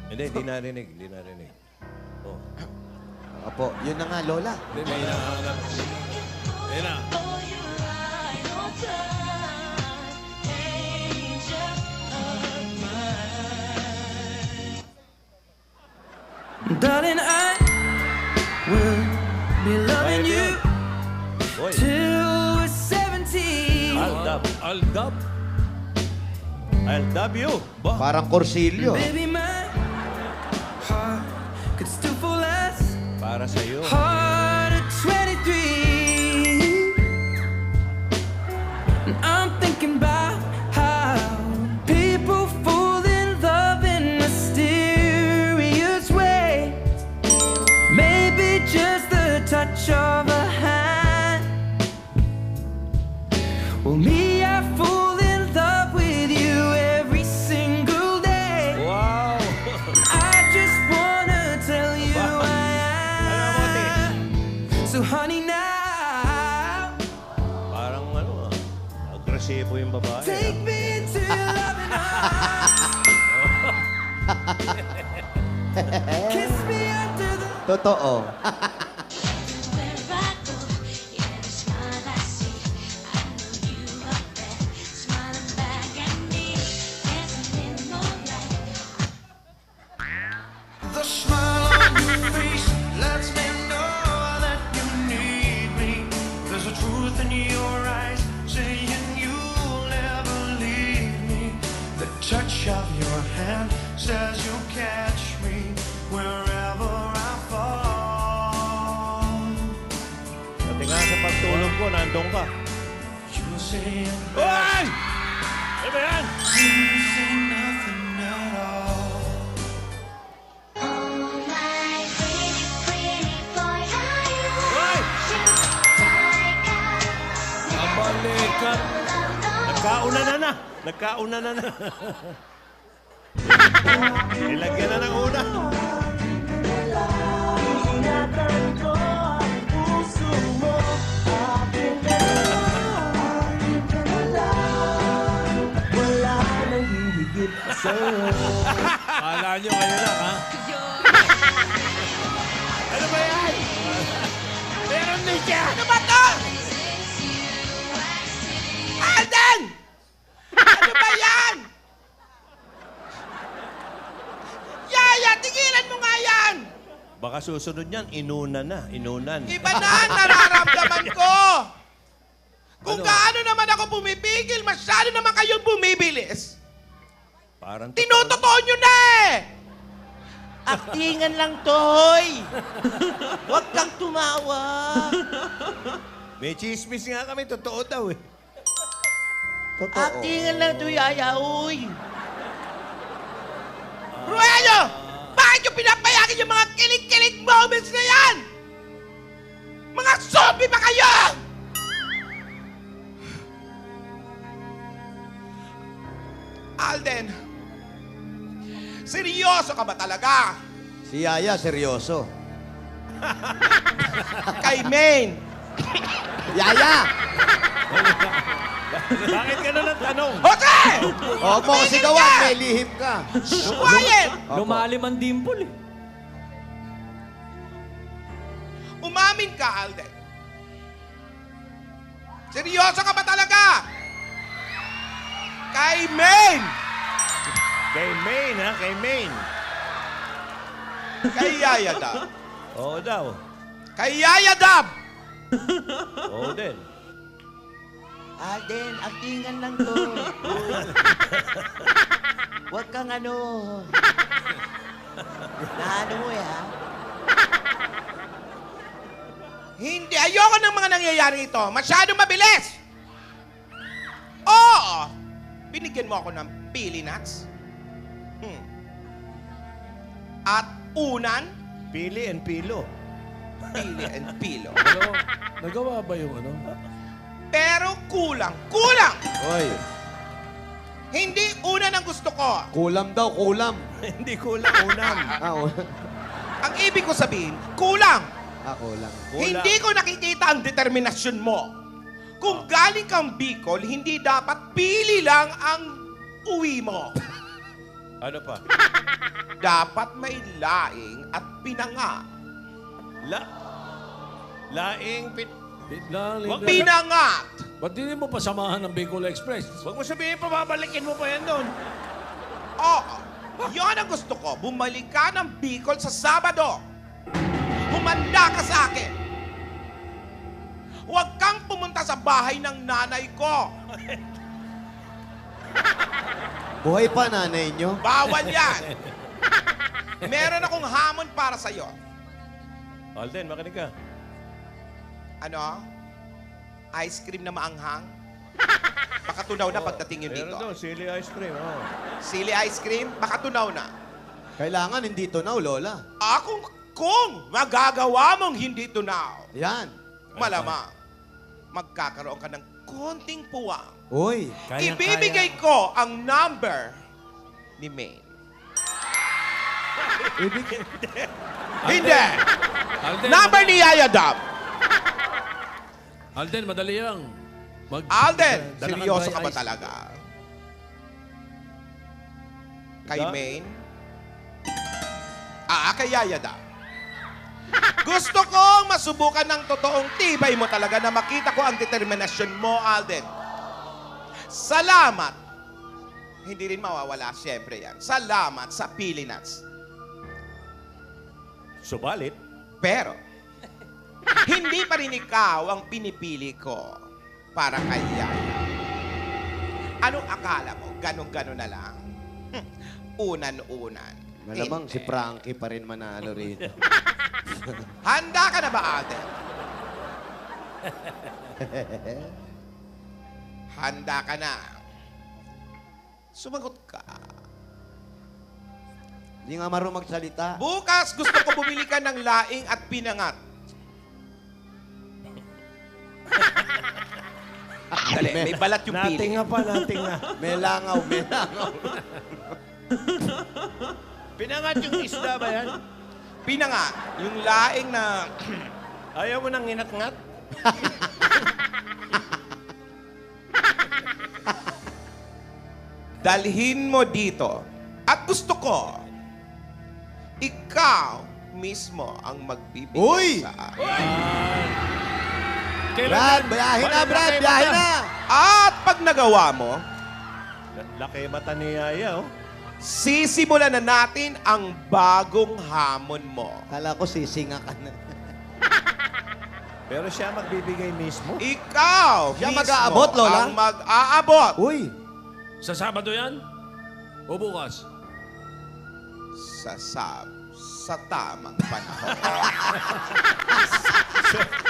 Hindi narinig, hindi narinig. Oh. Opo, yun na nga, Lola. Hindi, may hinahanap. Ayun na. Darling, I will be loving you Boy, till we're 70. I'll dub you. Ba? Parang Corsilio. Baby, my heart could still fall as Para sa'yo. hard at 23. And I'm thinking about how people fall in love in mysterious ways. Maybe just the touch of a hand. Well, me, I fall in love with you every single day. Wow! I just wanna tell you I am. So honey now, Parang ano agresibo yung babae. take me into your loving arms. Kiss me under the Totoo. Wherever I go, every smile I see, I know you are there, smiling back at me, dancing in the moonlight. The smile on your face lets me know that you need me. There's a truth in your eyes saying you'll never leave me. The touch of your hand says you'll catch me wherever I fall. Pati nga sa pagtulog ko, nandun ka. You say Hoy! Ano ba yan? you say nothing at all. Oh my pretty, pretty boy, how you Hoy! like Kabalikat. Nagkauna na. Nagkauna na. Nilagyan na ng una. Kala nyo kayo lang, ha? Ano ba yan? Meron din siya! Ano ba to? Alden! Ano ba yan? Yaya, tigilan mo nga yan! Baka susunod yan, inunan. Iba na ang nararamdaman ko. Kung gaano naman ako pumipigil, masyado naman kayong bumibilis. Parang Tinutotoo nyo na eh! Aktingan lang, Toy! Huwag kang tumawa! May chismis nga kami, totoo daw eh. Totoo. Aktingan lang, Toy, uy! Ruelio! Bakit nyo pinapayagan yung mga kilig-kilig moments na yan? Mga zombie ba kayo? Alden, seryoso ka ba talaga? Si Yaya, seryoso. Kay Maine, Yaya! Bakit ganun ang tanong? Jose! Opo, sigawan, may lihim ka. Quiet! Opo. Lumalim ang dimple eh. Umamin ka, Alden. Seryoso ka ba talaga? Kay Maine! Kay Maine, ha? Kay Maine. Kay Yaya Dab. Oo daw. Kay Yaya Dab! Oo din. Alden, aktingan lang to. Huwag kang ano. Naano mo eh, ha? Hindi, ayoko ng mga nangyayari ito. Masyado mabilis. Oo, binigyan mo ako ng pili nuts. At unan, Pili and pilo. pili and pilo. Nagawa ba yung ano? Pero kulang. Kulang! Oy, Hindi unan ang gusto ko. kulam daw, kulam. Hindi kulang unam. Ang ibig ko sabihin, kulang. Kulam. Kulang. Hindi ko nakikita ang determinasyon mo. Kung galing kang Bicol, hindi dapat pili lang ang uwi mo. Ano pa? Dapat may laing at pinanga. Laing Pinangat! Ba't hindi mo pasamahan ng Bicol Express? Huwag mo sabihin pa, babalikin mo pa yan doon. Oo. Yan ang gusto ko. Bumalik ka ng Bicol sa Sabado. Humanda ka sa akin. Huwag kang pumunta sa bahay ng nanay ko. Buhay pa nanay nyo. Bawal yan. Meron akong hamon para sa'yo. Alden, makinig ka. Ano? Ice cream na maanghang? Baka tunaw na pagdating yun Meron dito. doon, sili ice cream. Oh. Sili ice cream? Baka tunaw na. Kailangan hindi tunaw, Lola. Kung magagawa mong hindi tunaw, Yan. malamang magkakaroon ka ng konting puwang. Uy. Ibibigay ko ang number ni Maine. Hindi! Alden, Number ni Yaya Dab. Alden, madali lang. Alden, Dala kang seryoso dry ka ba ice. talaga? Kay Da? Maine? Kay Yaya Dab. Gusto kong masubukan ng totoong tibay mo talaga na makita ko ang determinasyon mo, Alden. Salamat. Hindi rin mawawala, siyempre yan. Salamat sa pili nuts. Subalit, Pero, hindi pa rin ikaw ang pinipili ko para kay Yaya. Anong akala mo? Ganon-ganon na lang? Unan-unan. Malamang Hindi. si Frankie pa rin manalo rito. Handa ka na ba, Alden? Handa ka na. Sumagot ka. Hindi nga marunong magsalita. Bukas gusto ko bumili ka ng laing at pinangat. Dali, may balat yung pili. nating nga pa, nating nga. May langaw, may langaw. Pinangat yung isda ba yan? Pinangat, yung laing na... Ayaw mo nang inatngat? dalhin mo dito. At gusto ko, ikaw mismo ang magbibigay Uy! sa akin. Brad, biyahin na, Brad, biyahin na! At pag nagawa mo, Laki mata ni Yaya, oh. sisimulan na natin ang bagong hamon mo. Kala ko sisinga ka na. Pero siya magbibigay mismo. Ikaw Siya mismo mag-aabot, Lola? ang mag-aabot. Uy! Sa Sabado yan? O bukas? Sa tamang panahon.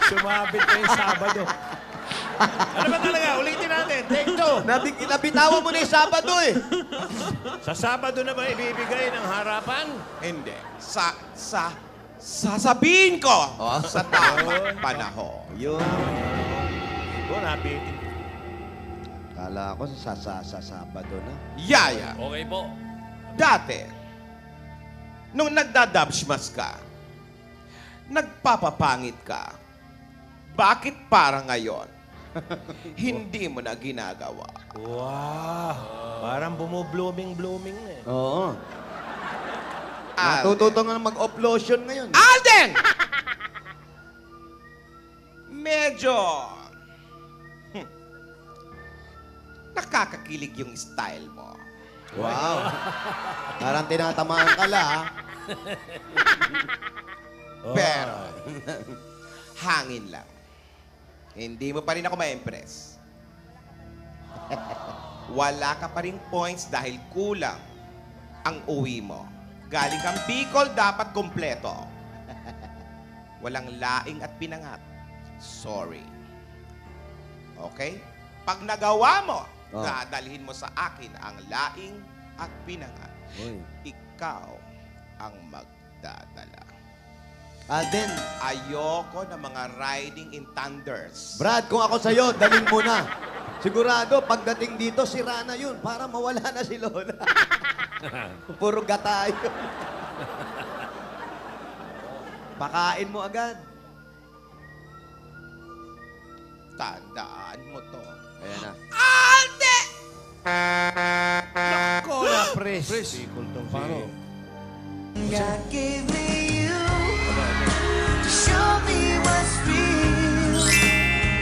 Sumabit na yung Sabado. Ano ba talaga? Ulitin natin. Take two. Nabitawan mo na yung Sabado eh. Sa Sabado na ba ibibigay ng harapan? Hindi. Sasabihin ko sa tamang panahon. Yun. Siguro nabitin. Kala ko sa Sabado na. Yaya, Okay po. dati, nung nagdadabsmas ka, nagpapapangit ka, bakit para ngayon, hindi mo na ginagawa? Wow. Parang bumublooming na eh. Oo. Alden. Natututo nga mag-offlotion ngayon. Alden! Medyo... nakakakilig yung style mo. Wow. Parang tinatamaan ka la, ha? Pero, hangin lang. Hindi mo pa rin ako ma-impress. Wala ka pa rin points dahil kulang ang uwi mo. Galing kang Bicol, dapat kompleto. Walang laing at pinangat. Sorry. Okay? Pag nagawa mo, dadalhin mo sa akin ang laing at pinangat. Uy. Ikaw ang magdadala. Alden, Ayoko ng mga riding in thunders. Brad, kung ako sa'yo, dalhin mo na. Sigurado, pagdating dito, sira na yun para mawala na si Lola. Puro gata yun. Pakain mo agad. Tandaan mo to. Ayan na. Alde! Nako, Pres. Pres. Bicol tong Paano? God gave me you to show me what's real.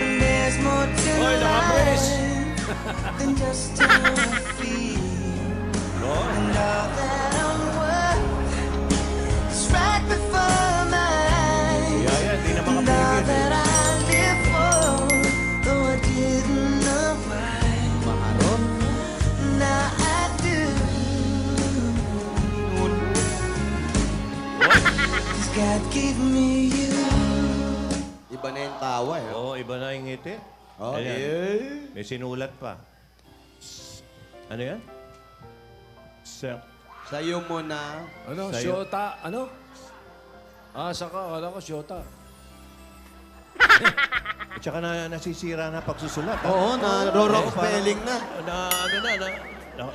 And there's more to Hoy, naka-brace. life than just how I feel. And all that I'm worth is right before my eyes. Yaya, di na And all makapigil. that I live for, though I didn't know why. Now I do. 'Cause God gave me you. Iba na yung tawa eh. Oo, iba na yung ngiti. Oh, Ayan. yeah. May sinulat pa. Ano yan? Sep. Sa'yo mo na. Ano? Sa'yo. Shota? Ano? Ah, saka. Wala ko, Shota. At saka nasisira na pagsusulat. ha? Oo, na-wrong Eh, spelling na.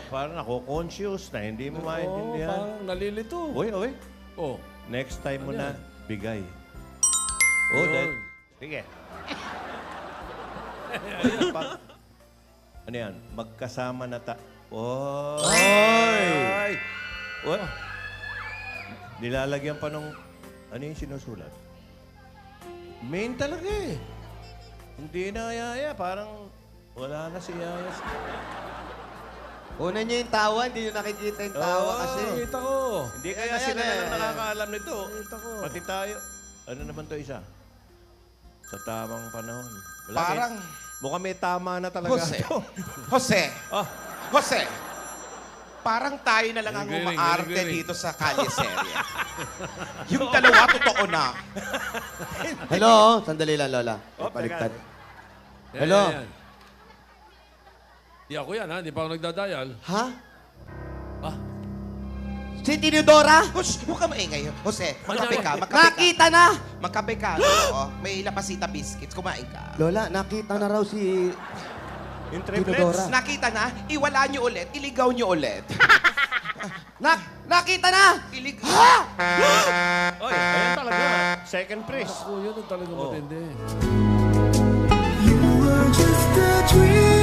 Parang ako-conscious na hindi mo Oo, maintindihan. parang nalilito. Uy, uy. Oh. Next time mo Ano na, yan? bigay. Oh, Yun. that. Sige. Ano yan? Magkasama na Oh! Oy! What? Nilalagyan pa nung... Ano yung sinusulat? Main talaga eh. Hindi na Yaya. Parang wala na si Yaya. Una niya yung tawa, hindi niyo nakikita yung tawa Oo. kasi. Kita ko. Hindi kaya Ayan, sila ayan, na ayan. nakakaalam nito. Kita ko. Pati tayo. Ano naman to isa? Sa tamang panahon. Wala Parang, mukhang may tama na talaga. Jose. to. Jose. Ah. Jose. Parang tayo na lang ang Galing, umaarte galing. dito sa Kalye Serye. Yung dalawa, totoo na. Hello? Sandali lang, Lola. Oh, Baliktad. Yan, Hello? yan, yan. Di ako yan, ha? Di pa ako nagdadial. Ha? Ah, Si Tinidora? Hush, huwag ka maingay. Jose, magkape ka, magkape ka. Nakita na! Magkape ka. Oo, may lapasita biscuits. Kumain ka. Lola, nakita na raw si Yung Tinidora. triplets. Nakita na, iwala nyo ulit, iligaw nyo ulit. Nakita na! Ilig... Oy, ayan talaga. Second prize. ako yun ang talaga matindi. You were just a dream.